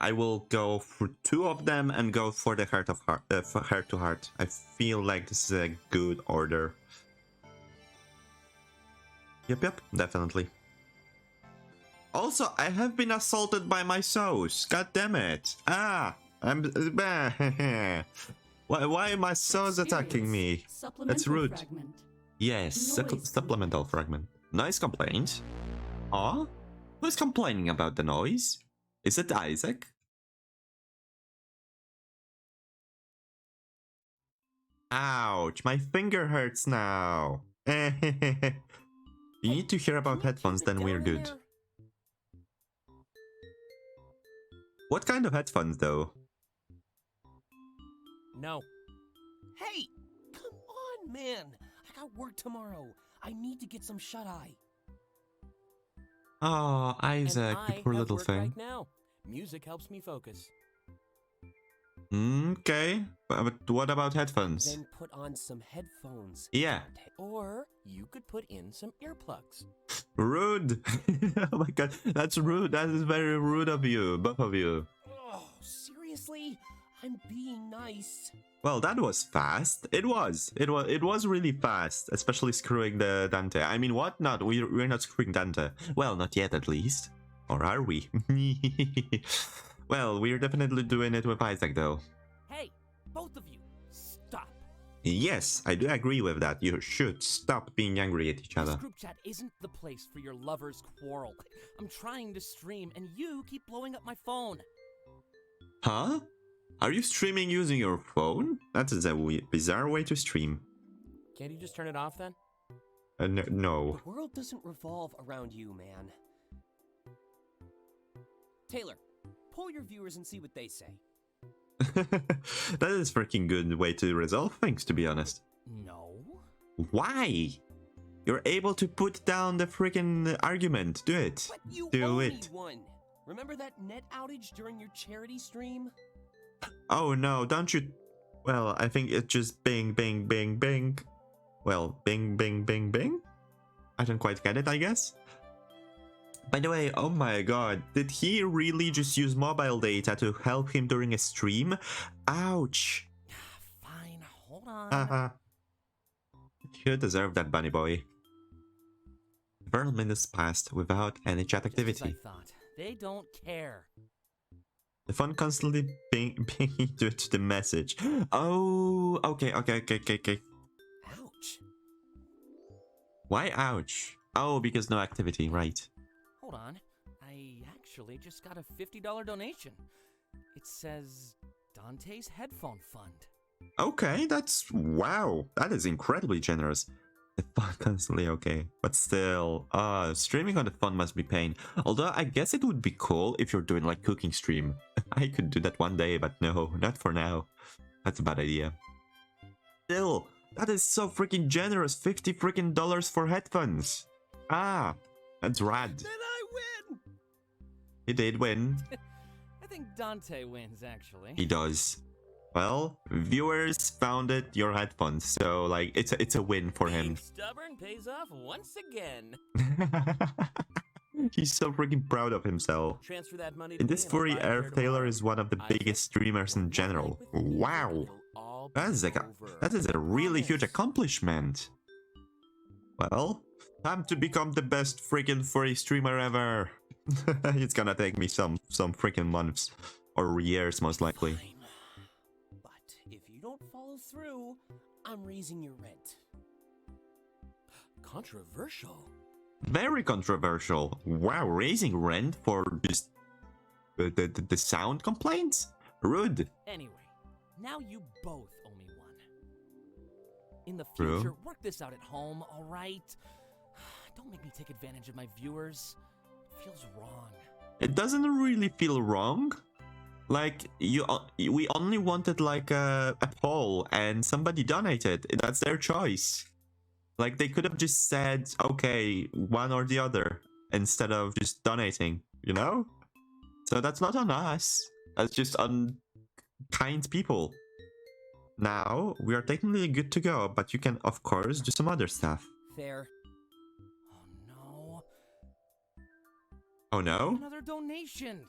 I will go for 2 of them and go for the heart to heart. I feel like this is a good order. Yep, definitely. Also, I have been assaulted by my sows. God damn it. Ah, I'm... Why are my sows attacking me? That's rude. Fragment. Yes, supplemental fragment. Nice complaint. Huh? Who's complaining about the noise? Is it Isaac? Ouch, my finger hurts now. You need to hear about headphones, then we're good. What kind of headphones, though? No. Hey! Come on, man! I got work tomorrow. I need to get some shut-eye. Oh, Isaac, and you poor little thing. Right now. Music helps me focus. Okay, but what about headphones? Then put on some headphones. Yeah. Or you could put in some earplugs. Rude! Oh my god, that's rude. That is very rude of you, both of you. Oh, seriously? I'm being nice. Well, that was fast. It was really fast, especially screwing the Dante. I mean, what? Not we're not screwing Dante. Well, not yet, at least. Or are we? Well, we're definitely doing it with Isaac, though. Hey, both of you, stop. Yes, I do agree with that. You should stop being angry at each other. This group chat isn't the place for your lovers' quarrel. I'm trying to stream, and you keep blowing up my phone. Huh? Are you streaming using your phone? That is a bizarre way to stream. Can't you just turn it off, then? No. The world doesn't revolve around you, man. Taylor, poll your viewers and see what they say. That is a freaking good way to resolve things, to be honest. No. Why? You're able to put down the freaking argument. Do it. But you Do owe it. me one. Remember that net outage during your charity stream? Oh no, don't you... Well, I think it's just bing, bing, bing, bing. Well, bing, bing, bing, bing? I don't quite get it, I guess. By the way, oh my god, did he really just use mobile data to help him during a stream? Ouch. Fine, hold on. Haha. You deserve that, bunny boy. Several minutes passed without any chat activity. Just as I thought. They don't care. The phone constantly pinging to the message. Oh, okay. Ouch. Why ouch? Oh, because no activity, right. Hold on. I actually just got a $50 donation. It says Dante's Headphone Fund. Okay, that's... Wow, that is incredibly generous. The phone constantly okay, but still, streaming on the phone must be pain. Although I guess it would be cool if you're doing like cooking stream. I could do that one day, but no, not for now. That's a bad idea. Still, that is so freaking generous. $50 freaking for headphones. Ah, that's rad. Then I win! He did win. I think Dante wins, actually. He does. Well, viewers founded your headphones, so like it's a win for him. Being stubborn pays off once again. He's so freaking proud of himself. Transfer that money to In this me and Furry, I'll buy a pair Earth Taylor tomorrow. is one of the biggest streamers in general. Wow, that is a really huge accomplishment. Well, time to become the best freaking Furry streamer ever. It's gonna take me some freaking months or years, most likely. Fine. But if you don't follow through, I'm raising your rent. Controversial. Very controversial. Wow, raising rent for just the sound complaints? Rude. Anyway, now you both owe me one. In the True. future, work this out at home, all right? Don't make me take advantage of my viewers. It feels wrong. It doesn't really feel wrong. Like, we only wanted like a poll and somebody donated. That's their choice. Like, they could have just said, okay, one or the other, instead of just donating, you know? So that's not on us. That's just on kind people. Now, we are technically good to go, but you can, of course, do some other stuff. Fair. Oh no. Oh no? Another donation.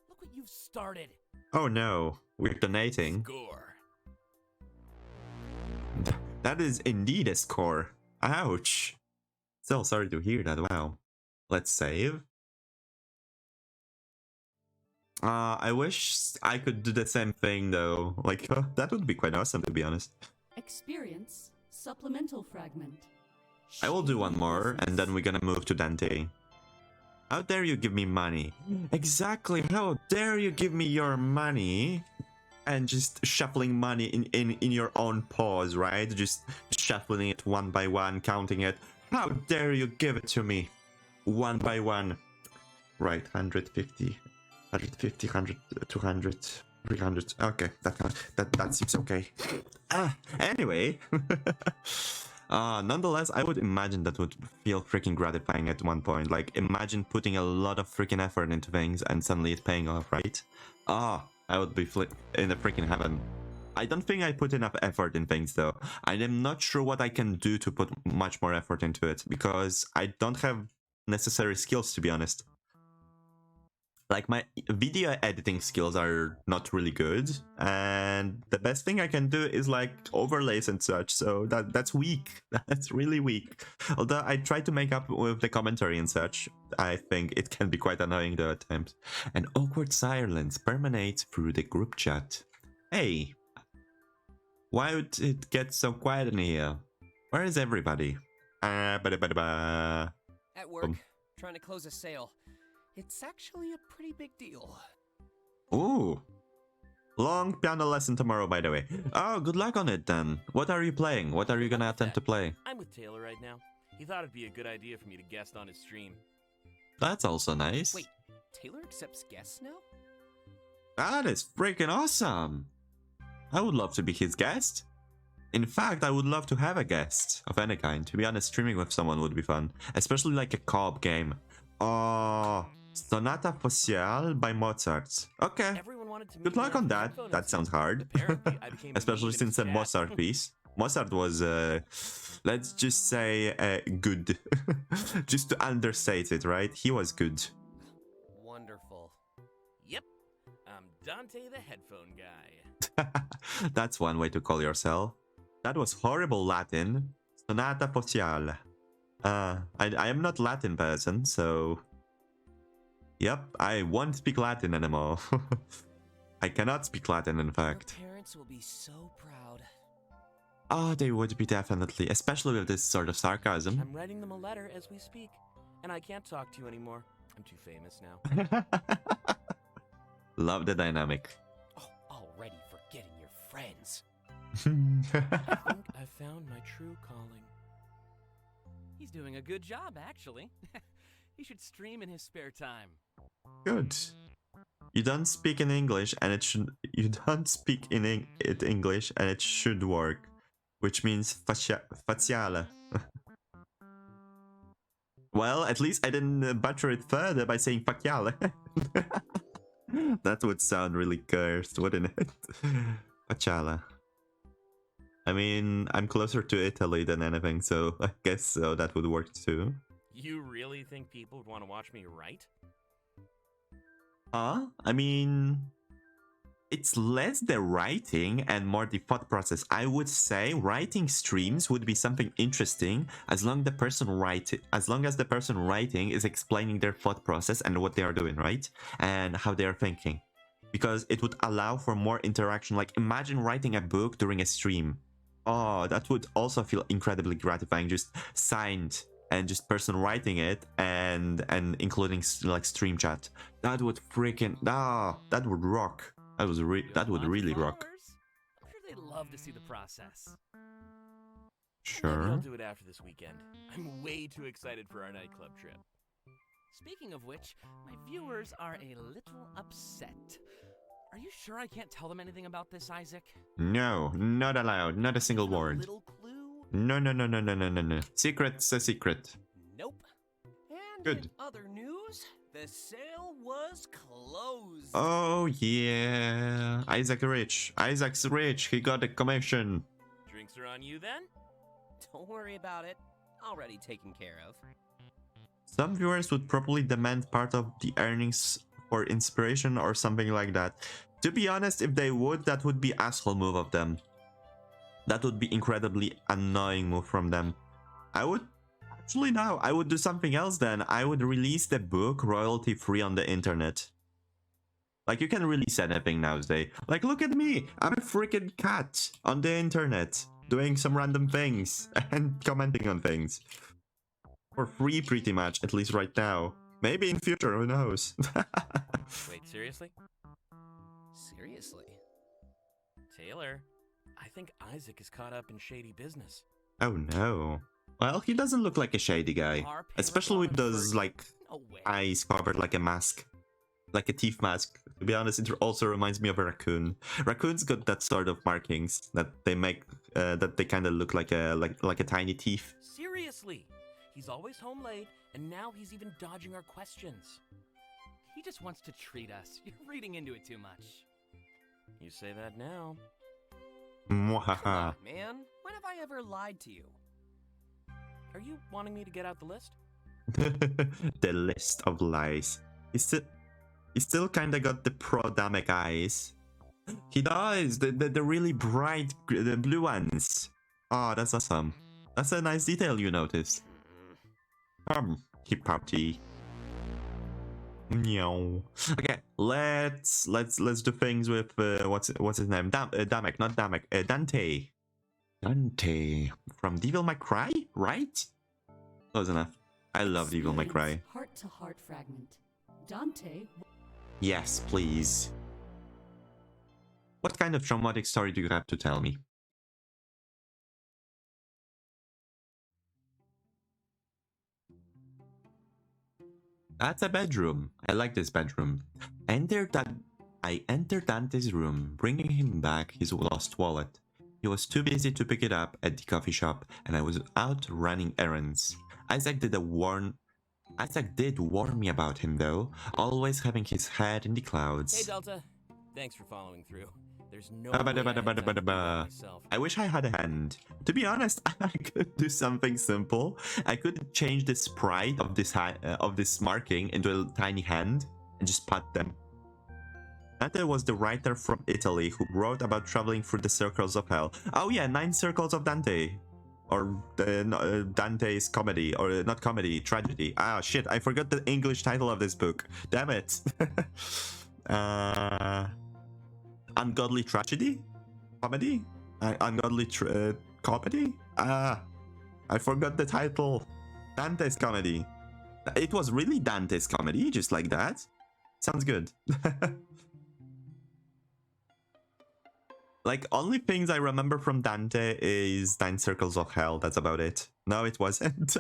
Look what you've started. Oh no, we're donating. Score. That is indeed a score. Ouch. So sorry to hear that. Wow. Let's save. I wish I could do the same thing though. Like, that would be quite awesome, to be honest. Experience supplemental fragment. I will do one more, and then we're gonna move to Dante. How dare you give me money? Exactly, how dare you give me your money? And just shuffling money in your own paws, right? Just shuffling it one by one, counting it. How dare you give it to me? One by one. Right, 150, 150, 100, 200, 300. Okay, that seems okay. Anyway. Nonetheless, I would imagine that would feel freaking gratifying at one point. Like, imagine putting a lot of freaking effort into things and suddenly it paying off, right? I would be in a freaking heaven. I don't think I put enough effort in things though. I am not sure what I can do to put much more effort into it because I don't have necessary skills, to be honest. Like, my video editing skills are not really good, and the best thing I can do is like overlays and such, so that's weak. That's really weak. Although I try to make up with the commentary and such, I think it can be quite annoying though at times. An awkward silence permeates through the group chat. Hey, why would it get so quiet in here? Where is everybody? At work, trying to close a sale. It's actually a pretty big deal. Ooh. Long piano lesson tomorrow, by the way. Oh, good luck on it then. What are you playing? What are you gonna attempt to play? I'm with Taylor right now. He thought it'd be a good idea for me to guest on his stream. That's also nice. Wait, Taylor accepts guests now? That is freaking awesome. I would love to be his guest. In fact, I would love to have a guest of any kind. To be honest, streaming with someone would be fun. Especially like a co-op game. Oh, Sonata Facial by Mozart. Okay. Good luck on that. That sounds hard. Especially since a Mozart piece. Mozart was, let's just say, good. Just to understate it, right? He was good. Wonderful. Yep, I'm Dante the headphone guy. That's one way to call yourself. That was horrible Latin. Sonata Facial. I am not Latin person, so... Yep, I won't speak Latin anymore. I cannot speak Latin, in fact. Your parents will be so proud. Oh, they would be definitely, especially with this sort of sarcasm. I'm writing them a letter as we speak, and I can't talk to you anymore. I'm too famous now. Love the dynamic. Oh, already forgetting your friends. I think I found my true calling. He's doing a good job, actually. He should stream in his spare time. Good. You don't speak in English, and it should. You don't speak in English, and it should work, which means faciale. Well, at least I didn't butcher it further by saying faciale. That would sound really cursed, wouldn't it? Faciale. I mean, I'm closer to Italy than anything, so I guess so that would work too. You really think people would want to watch me write? I mean, it's less the writing and more the thought process. I would say writing streams would be something interesting as long as the person writing is explaining their thought process and what they are doing, right? And how they are thinking. Because it would allow for more interaction. Like, imagine writing a book during a stream. Oh, that would also feel incredibly gratifying. Just signed and just person writing it and including like stream chat. That would freaking that would rock. That would really rock. I'm sure they'd love to see the process. Sure. I'll do it after this weekend. I'm way too excited for our nightclub trip. Speaking of which, my viewers are a little upset. Are you sure I can't tell them anything about this, Isaac? No, not allowed. Not a single word. A little clue? No. Secret's a secret. Nope. And Good. in other news, the sale was closed. Oh yeah, Isaac's rich. He got a commission. Drinks are on you then? Don't worry about it. Already taken care of. Some viewers would probably demand part of the earnings for inspiration or something like that. To be honest, if they would, that would be asshole move of them. That would be incredibly annoying move from them. I would... Actually, no. I would do something else then. I would release the book royalty-free on the internet. Like, you can release anything nowadays. Like, look at me! I'm a freaking cat on the internet, doing some random things and commenting on things. For free, pretty much, at least right now. Maybe in future, who knows? Wait, seriously? Seriously? Taylor, I think Isaac is caught up in shady business. Oh no. Well, he doesn't look like a shady guy. Especially with those, like, eyes covered like a mask. Like a teeth mask. To be honest, it also reminds me of a raccoon. Raccoons got that sort of markings that they make, that they kind of look like a tiny teeth. Seriously? He's always home late, and now he's even dodging our questions. He just wants to treat us. You're reading into it too much. You say that now. Mwahaha. Man, when have I ever lied to you? Are you wanting me to get out the list? The list of lies. He still kind of got the pro-Damek eyes. He does! The really bright the blue ones. Oh, that's awesome. That's a nice detail you noticed. Hip party. Meow. Okay, let's do things with what's his name? Damek, not Damek. Dante. Dante from Devil May Cry, right? Close enough. I love Devil May Cry. Heart-to-heart fragment. Dante. Yes, please. What kind of traumatic story do you have to tell me? That's a bedroom. I like this bedroom. I entered Dante's room, bringing him back his lost wallet. He was too busy to pick it up at the coffee shop, and I was out running errands. Isaac did warn me about him, though, always having his head in the clouds. Hey, Delta. Thanks for following through. There's no way I had time to do that myself. I wish I had a hand. To be honest, I could do something simple. I could change the sprite of this marking into a tiny hand and just pat them. Dante was the writer from Italy who wrote about traveling through the circles of hell. Oh yeah, 9 Circles of Dante. Or Dante's comedy, or not comedy, tragedy. Ah shit, I forgot the English title of this book. Damn it. Ungodly Tragedy? Comedy? Ungodly Comedy? I forgot the title. Dante's Comedy. It was really Dante's Comedy, just like that. Sounds good. Like, only things I remember from Dante is 9 Circles of Hell. That's about it. No, it wasn't.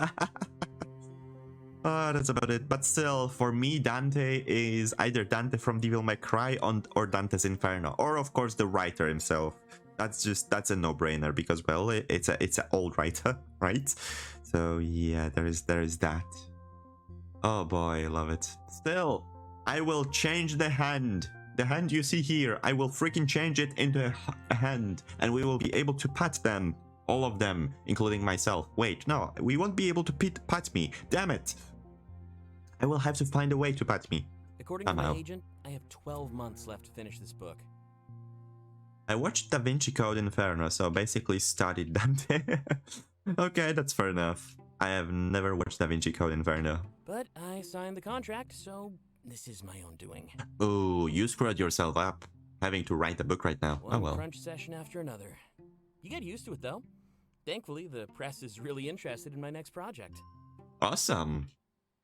That's about it. But still, for me, Dante is either Dante from Devil May Cry or Dante's Inferno. Or, of course, the writer himself. That's a no-brainer because, well, it's an old writer, right? So, yeah, there is that. Oh boy, I love it. Still, I will change the hand. The hand you see here, I will freaking change it into a hand, and we will be able to pat them. All of them, including myself. Wait, no, we won't be able to pat me. Damn it. I will have to find a way to pat me. According to my agent, I have 12 months left to finish this book. I watched Da Vinci Code Inferno, so basically studied Dante. Okay, that's fair enough. I have never watched Da Vinci Code Inferno. But I signed the contract, so this is my own doing. Oh, you screwed yourself up, having to write a book right now. One oh well. crunch session after another. You get used to it, though. Thankfully, the press is really interested in my next project. Awesome.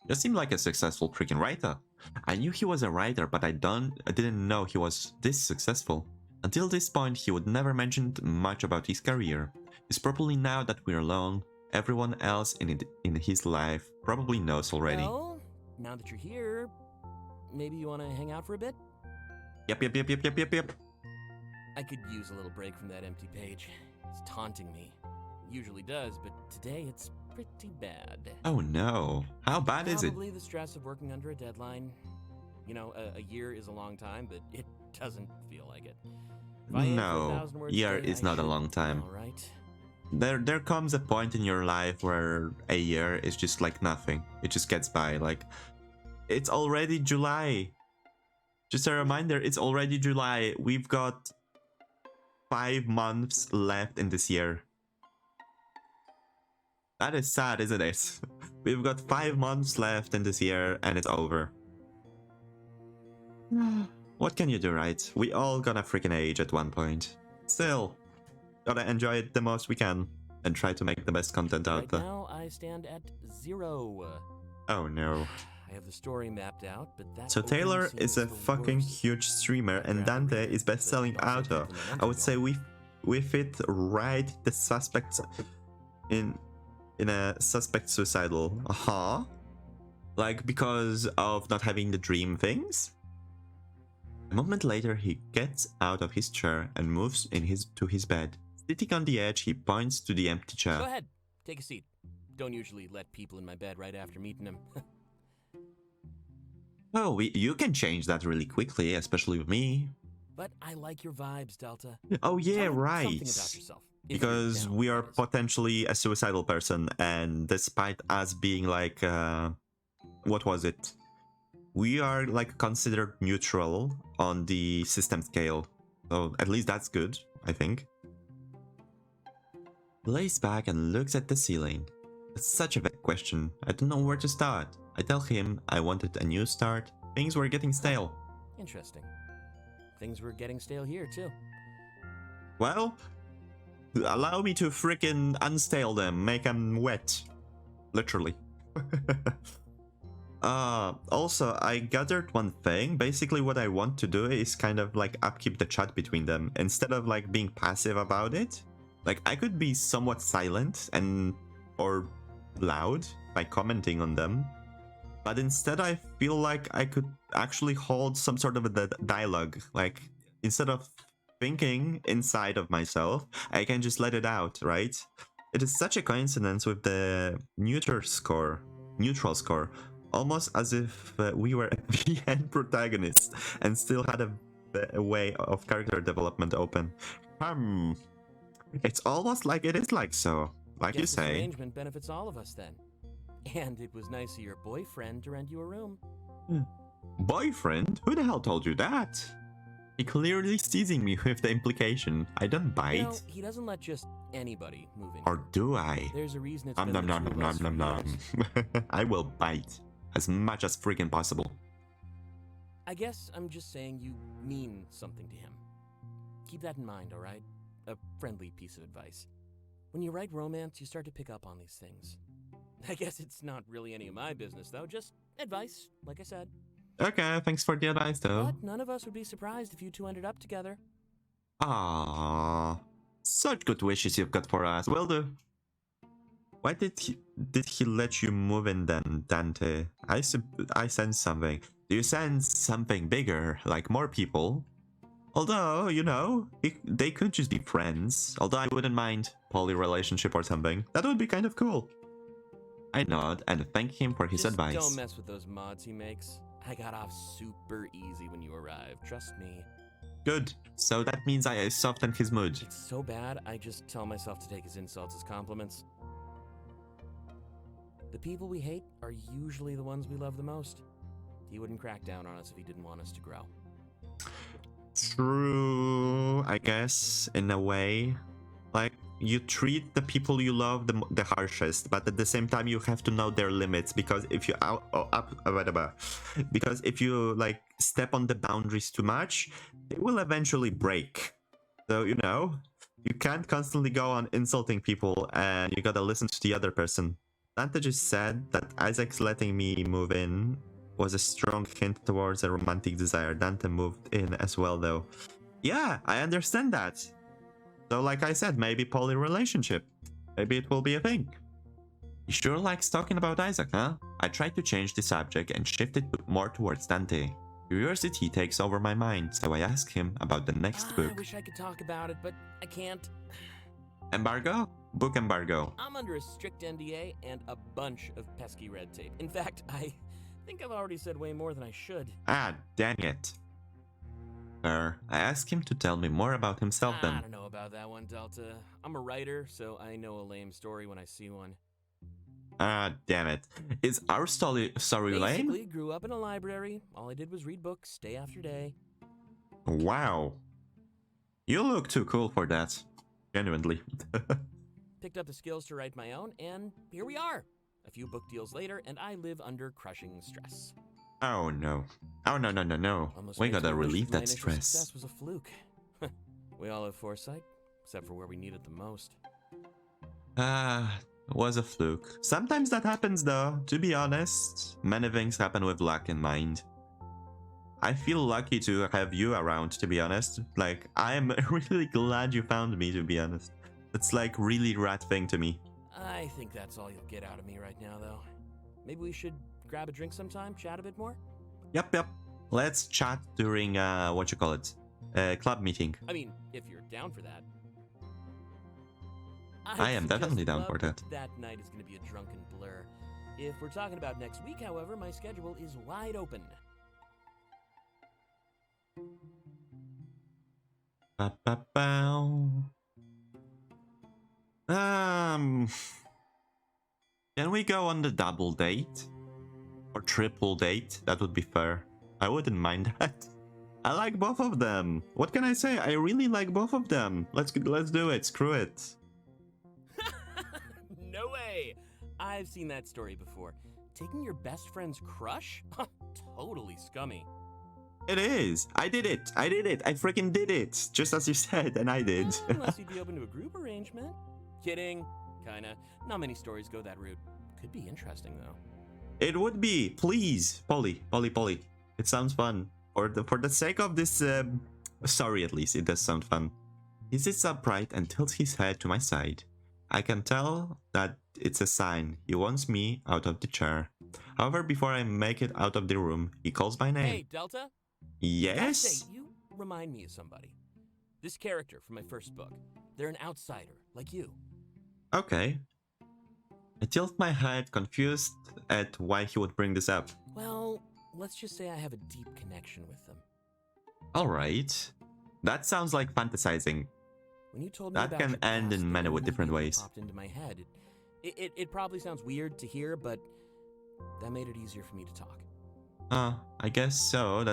You seem like a successful freaking writer. I knew he was a writer, but I didn't know he was this successful. Until this point, he would never mention much about his career. It's probably now that we're alone, everyone else in his life probably knows already. Well, now that you're here, maybe you want to hang out for a bit? Yep. I could use a little break from that empty page. It's taunting me. It usually does, but today it's pretty bad. Oh no. How bad is it? Probably the stress of working under a deadline. You know, a year is a long time, but it doesn't feel like it. No, year is not a long time. All right. There comes a point in your life where a year is just like nothing. It just gets by. Like, it's already July. Just a reminder, it's already July. We've got 5 months left in this year. That is sad, isn't it? We've got 5 months left in this year and it's over. What can you do, right? We all gonna freaking age at one point. Still, gotta enjoy it the most we can and try to make the best content out there. Right now, I stand at 0. Oh no. I have the story mapped out, but that So opening Taylor scene is a the fucking worst. huge streamer and Dante is best-selling author. I would say we fit right the suspects in a suspect suicidal. Like because of not having the dream things? A moment later, he gets out of his chair and moves to his bed. Sitting on the edge, he points to the empty chair. Go ahead, take a seat. Don't usually let people in my bed right after meeting them. Oh, you can change that really quickly, especially with me. But I like your vibes, Delta. Oh yeah, Tell me right. something about yourself. If you're Because down, we are that is. potentially a suicidal person, and despite us being like, what was it? We are like considered neutral on the system scale. So at least that's good, I think. He lays back and looks at the ceiling. It's such a vague question. I don't know where to start. I tell him I wanted a new start. Things were getting stale. Interesting. Things were getting stale here, too. Well, allow me to frickin' unstale them, make them wet. Literally. Also, I gathered one thing. Basically, what I want to do is kind of like upkeep the chat between them. Instead of like being passive about it. Like, I could be somewhat silent or loud by commenting on them. But instead, I feel like I could actually hold some sort of a dialogue. Like, instead of thinking inside of myself, I can just let it out, right? It is such a coincidence with the neutral score. Almost as if we were the end protagonists and still had a way of character development open. It's almost like it is like so. Like you Guess this say. arrangement benefits all of us then. And it was nice of your boyfriend to rent you a room. Boyfriend? Who the hell told you that? He clearly teasing me with the implication. I don't bite. You know, he doesn't let just anybody move in. Or do I? There's a reason it's Nom been nom the nom two of us nom nom for nom. years. I will bite. As much as freaking possible. I guess I'm just saying you mean something to him. Keep that in mind, alright? A friendly piece of advice. When you write romance, you start to pick up on these things. I guess it's not really any of my business, though. Just advice, like I said. Okay, thanks for the advice though. But none of us would be surprised if you two ended up together. Ah, such good wishes you've got for us. Will do. Why did he let you move in then, Dante? I sense something. Do you sense something bigger, like more people? Although, you know, they could just be friends. Although I wouldn't mind poly relationship or something. That would be kind of cool. I nod and thank him for his Just advice. don't mess with those mods he makes. I got off super easy when you arrived, trust me. Good. So that means I softened his mood. It's so bad, I just tell myself to take his insults as compliments. The people we hate are usually the ones we love the most. He wouldn't crack down on us if he didn't want us to grow. True, I guess, in a way. Like, you treat the people you love the harshest, but at the same time you have to know their limits, because if you because if you like step on the boundaries too much, they will eventually break. So, you know, you can't constantly go on insulting people, and you gotta listen to the other person. Dante just said that Isaac's letting me move in was a strong hint towards a romantic desire. Dante moved in as well, though. Yeah, I understand that. So like I said, maybe poly relationship. Maybe it will be a thing. He sure likes talking about Isaac, huh? I tried to change the subject and shift it more towards Dante. Curiosity takes over my mind, so I ask him about the next book. I wish I could talk about it, but I can't. Embargo? Book embargo. I'm under a strict NDA and a bunch of pesky red tape. In fact, I think I've already said way more than I should. Ah, dang it. I asked him to tell me more about himself then. I don't know about that one, Delta. I'm a writer, so I know a lame story when I see one. Ah, damn it. Is our story lame? Basically, grew up in a library. All I did was read books day after day. Wow. You look too cool for that. Genuinely. Picked up the skills to write my own, and here we are. A few book deals later, and I live under crushing stress. Oh no. Oh no. Almost We makes gotta me wish relieve my that initial stress. success was a fluke. We all have foresight, except for where we need it the most. Ah, was a fluke. Sometimes that happens though, to be honest. Many things happen with luck in mind. I feel lucky to have you around, to be honest. Like, I'm really glad you found me, to be honest. It's like really rad thing to me. I think that's all you'll get out of me right now, though. Maybe we should grab a drink sometime, chat a bit more? Yep. Let's chat during, what you call it? Club meeting. I mean, if you're down for that. I am definitely down club, for that. That night is going to be a drunken blur. If we're talking about next week, however, my schedule is wide open. Ba-ba-bow. Can we go on the double date? Or triple date? That would be fair. I wouldn't mind that. I like both of them. What can I say? I really like both of them. Let's do it. Screw it. No way! I've seen that story before. Taking your best friend's crush? Totally scummy. It is. I did it. I freaking did it. Just as you said, and I did. Unless you'd be open to a group arrangement. Kidding. Kinda. Not many stories go that route. Could be interesting, though. It would be. Please. Polly. It sounds fun. For the sake of this story, at least, it does sound fun. He sits upright and tilts his head to my side. I can tell that it's a sign. He wants me out of the chair. However, before I make it out of the room, he calls my name. Hey, Delta? Yes? Dante, you remind me of somebody. This character from my first book. They're an outsider, like you. Okay. I tilt my head, confused at why he would bring this up. Well, let's just say I have a deep connection with them. Alright. That sounds like fantasizing. When you told me That about can your end past, in the many memory different really ways. Popped into my head. It probably sounds weird to hear, but that made it easier for me to talk. I guess so.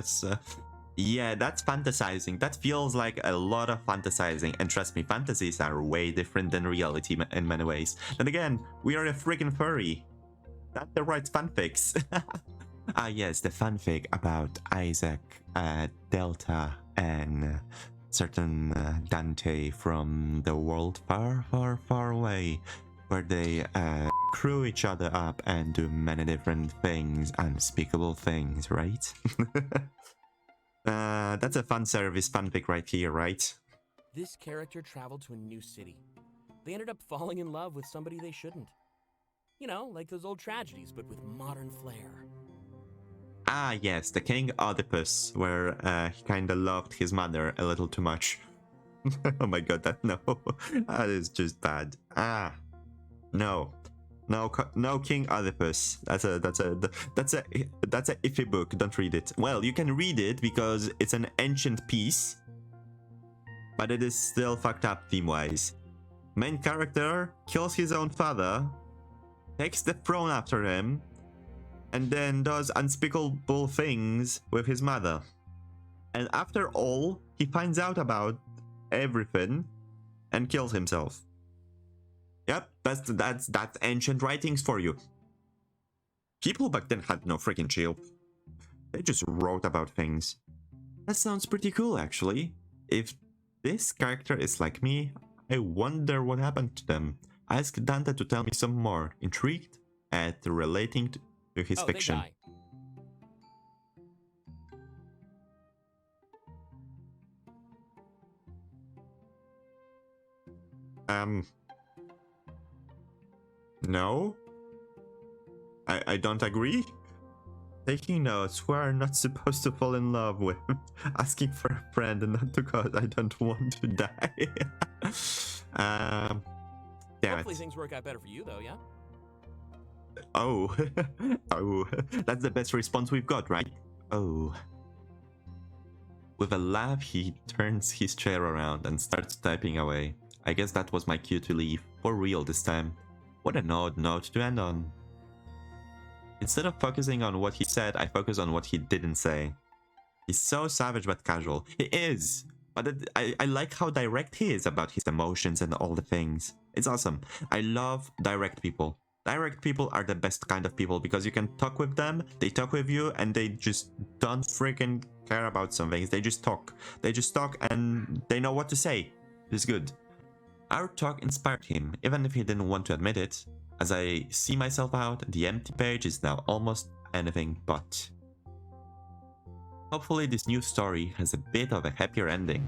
Yeah, that's fantasizing. That feels like a lot of fantasizing. And trust me, fantasies are way different than reality in many ways. And again, we are a freaking furry. Dante writes fanfics. Yes, the fanfic about Isaac, Delta, and certain Dante from the world far away, where they crew each other up and do many different things, unspeakable things, right? That's a fan service fanfic right here, right? This character traveled to a new city. They ended up falling in love with somebody they shouldn't. You know, like those old tragedies, but with modern flair. Ah, yes, the King Oedipus, where he kinda loved his mother a little too much. Oh my god, that is just bad. No King Oedipus. That's a iffy book. Don't read it. Well, you can read it because it's an ancient piece, but it is still fucked up theme-wise. Main character kills his own father, takes the throne after him, and then does unspeakable things with his mother. And after all, he finds out about everything and kills himself. Yep, that's ancient writings for you. People back then had no freaking chill. They just wrote about things. That sounds pretty cool, actually. If this character is like me, I wonder what happened to them. I asked Dante to tell me some more, intrigued at relating to his fiction. They die. No? I don't agree. Taking notes who are not supposed to fall in love with. Asking for a friend and not because I don't want to die. Damn Hopefully it. things work out better for you, though, yeah? Oh. Oh. That's the best response we've got, right? Oh. With a laugh, he turns his chair around and starts typing away. I guess that was my cue to leave. For real this time. What an odd note to end on. Instead of focusing on what he said, I focus on what he didn't say. He's so savage but casual. He is! But I like how direct he is about his emotions and all the things. It's awesome. I love direct people. Direct people are the best kind of people because you can talk with them, they talk with you, and they just don't freaking care about some things. They just talk. They just talk and they know what to say. It's good. Our talk inspired him, even if he didn't want to admit it. As I see myself out, the empty page is now almost anything but. Hopefully this new story has a bit of a happier ending.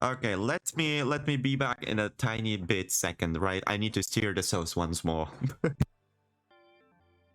Okay, let me be back in a tiny bit second, right? I need to stir the sauce once more.